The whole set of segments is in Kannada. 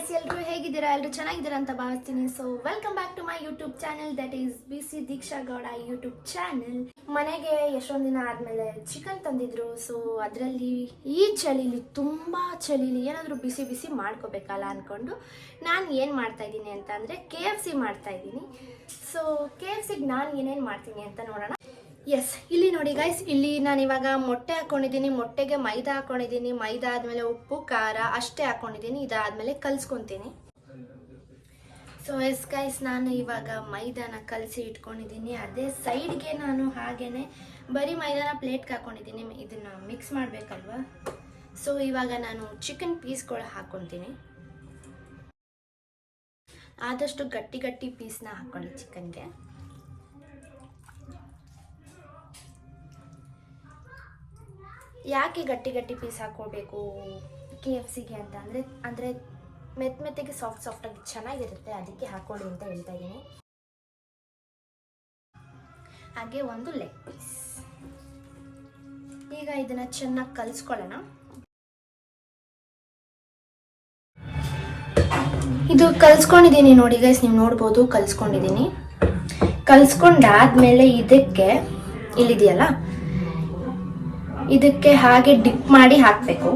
ಗೈಸ್, ಎಲ್ಲರೂ ಹೇಗಿದ್ದೀರಾ? ಎಲ್ಲರೂ ಚೆನ್ನಾಗಿದ್ದೀರಾ ಅಂತ ಭಾವಿಸ್ತೀನಿ. So welcome back to my YouTube channel, that is BC Deeksha Gowda YouTube channel. ಮನೆಗೆ ಎಷ್ಟೊಂದು ದಿನ ಆದಮೇಲೆ ಚಿಕನ್ ತಂದಿದ್ರು. ಸೊ ಅದರಲ್ಲಿ ಈ ಚಳಿಲಿ, ತುಂಬ ಚಳಿಲಿ ಏನಾದರೂ ಬಿಸಿ ಬಿಸಿ ಮಾಡ್ಕೋಬೇಕಲ್ಲ ಅಂದ್ಕೊಂಡು ನಾನು ಏನು ಮಾಡ್ತಾಯಿದ್ದೀನಿ ಅಂತ ಅಂದರೆ KFC ಮಾಡ್ತಾಯಿದ್ದೀನಿ. ಸೊ KFCಗೆ ನಾನು ಏನೇನು ಮಾಡ್ತೀನಿ ಅಂತ ನೋಡೋಣ. ಎಸ್, ಇಲ್ಲಿ ನೋಡಿ ಗೈಸ್, ಇಲ್ಲಿ ನಾನು ಇವಾಗ ಮೊಟ್ಟೆ ಹಾಕ್ಕೊಂಡಿದ್ದೀನಿ. ಮೊಟ್ಟೆಗೆ ಮೈದಾ ಹಾಕ್ಕೊಂಡಿದ್ದೀನಿ. ಮೈದಾ ಆದಮೇಲೆ ಉಪ್ಪು ಖಾರ ಅಷ್ಟೇ ಹಾಕ್ಕೊಂಡಿದ್ದೀನಿ. ಇದಾದಮೇಲೆ ಕಲಿಸ್ಕೊತೀನಿ. ಸೊ ಎಸ್ ಗೈಸ್, ನಾನು ಇವಾಗ ಮೈದಾನ ಕಲಸಿ ಇಟ್ಕೊಂಡಿದ್ದೀನಿ. ಅದೇ ಸೈಡ್ಗೆ ನಾನು ಹಾಗೇ ಬರೀ ಮೈದಾನ ಪ್ಲೇಟ್ಗೆ ಹಾಕ್ಕೊಂಡಿದ್ದೀನಿ. ಇದನ್ನು ಮಿಕ್ಸ್ ಮಾಡಬೇಕಲ್ವ. ಸೊ ಇವಾಗ ನಾನು ಚಿಕನ್ ಪೀಸ್ಗಳು ಹಾಕ್ಕೊತೀನಿ. ಆದಷ್ಟು ಗಟ್ಟಿ ಗಟ್ಟಿ ಪೀಸ್ನ ಹಾಕ್ಕೊಳ್ಳಿ ಚಿಕನ್ಗೆ. ಯಾಕೆ ಗಟ್ಟಿ ಗಟ್ಟಿ ಪೀಸ್ ಹಾಕ್ಕೊಳ್ಬೇಕು KFCಗೆ ಅಂತ ಅಂದರೆ ಮೆತ್ತಗೆ ಸಾಫ್ಟಾಗಿ ಚೆನ್ನಾಗಿರುತ್ತೆ, ಅದಕ್ಕೆ ಹಾಕ್ಕೊಳ್ಳಿ ಅಂತ ಹೇಳ್ತಾ ಇದ್ದೀನಿ. ಹಾಗೆ ಒಂದು ಲೆಗ್ ಪೀಸ್. ಈಗ ಇದನ್ನು ಚೆನ್ನಾಗಿ ಕಲಿಸ್ಕೊಳ್ಳೋಣ. ಇದು ಕಲಿಸ್ಕೊಂಡಿದ್ದೀನಿ ನೋಡಿ ಗೈಸ್, ನೀವು ನೋಡ್ಬೋದು ಕಲಿಸ್ಕೊಂಡಿದ್ದೀನಿ. ಕಲಿಸ್ಕೊಂಡಾದ್ಮೇಲೆ ಇದಕ್ಕೆ ಇಲ್ಲಿದೆಯಲ್ಲ, ಇದಕ್ಕೆ ಹಾಗೆ ಡಿಪ್ ಮಾಡಿ ಹಾಕಬೇಕು.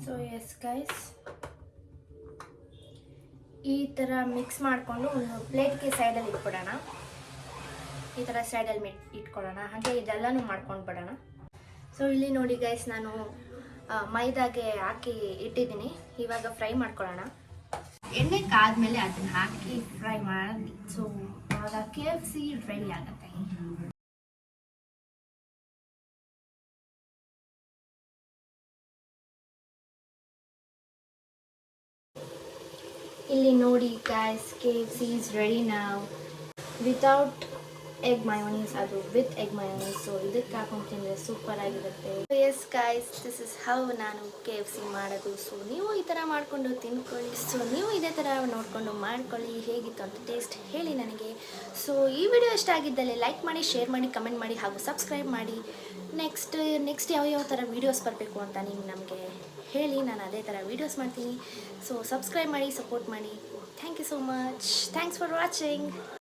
ಸೊ ಎಸ್ ಗೈಸ್, ಈ ಥರ ಮಿಕ್ಸ್ ಮಾಡಿಕೊಂಡು ಒಂದು ಪ್ಲೇಟ್ಗೆ ಸೈಡಲ್ಲಿ ಇಟ್ಬಿಡೋಣ. ಈ ಥರ ಸೈಡಲ್ಲಿ ಇಟ್ಕೊಳ್ಳೋಣ. ಹಾಗೆ ಇದೆಲ್ಲನೂ ಮಾಡ್ಕೊಂಡು ಬಿಡೋಣ. ಸೊ ಇಲ್ಲಿ ನೋಡಿ ಗೈಸ್, ನಾನು ಮೈದಾಗೆ ಹಾಕಿ ಇಟ್ಟಿದ್ದೀನಿ. ಇವಾಗ ಫ್ರೈ ಮಾಡ್ಕೊಳ್ಳೋಣ. ಎಣ್ಣೆ ಕಾದ್ಮೇಲೆ ಅದನ್ನ ಹಾಕಿ ಫ್ರೈ ಮಾಡಿ. ಸೊ ಇವಾಗ KFC ರೆಡಿ ಆಗುತ್ತೆ. ಇಲ್ಲಿ ನೋಡಿ guys, KFC is ready now without egg mayonnaise, ಅದು ವಿತ್ ಎಗ್ ಮಯೋನೀಸ್. ಸೊ ಇದಕ್ಕೆ ಹಾಕೊಂಡು ತಿಂದರೆ ಸೂಪರ್ ಆಗಿರುತ್ತೆ. Yes guys, this is how ನಾನು KFC ಮಾಡೋದು. ಸೊ ನೀವು ಈ ಥರ ಮಾಡಿಕೊಂಡು ತಿನ್ಕೊಳ್ಳಿ. ಸೊ ನೀವು ಇದೇ ಥರ ನೋಡಿಕೊಂಡು ಮಾಡ್ಕೊಳ್ಳಿ. ಹೇಗಿತ್ತು ಅಂತ ಟೇಸ್ಟ್ ಹೇಳಿ ನನಗೆ. ಸೊ ಈ ವಿಡಿಯೋ ಇಷ್ಟ ಆಗಿದ್ದಲ್ಲಿ ಲೈಕ್ ಮಾಡಿ, ಶೇರ್ ಮಾಡಿ, ಕಮೆಂಟ್ ಮಾಡಿ ಹಾಗೂ ಸಬ್ಸ್ಕ್ರೈಬ್ ಮಾಡಿ. ನೆಕ್ಸ್ಟ್ ಯಾವ ಥರ ವೀಡಿಯೋಸ್ ಬರಬೇಕು ಅಂತ ನೀವು ನಮಗೆ ಹೇಳಿ, ನಾನು ಅದೇ ಥರ ವೀಡಿಯೋಸ್ ಮಾಡ್ತೀನಿ. ಸೊ ಸಬ್ಸ್ಕ್ರೈಬ್ ಮಾಡಿ, ಸಪೋರ್ಟ್ ಮಾಡಿ. Thank you so much. Thanks for watching.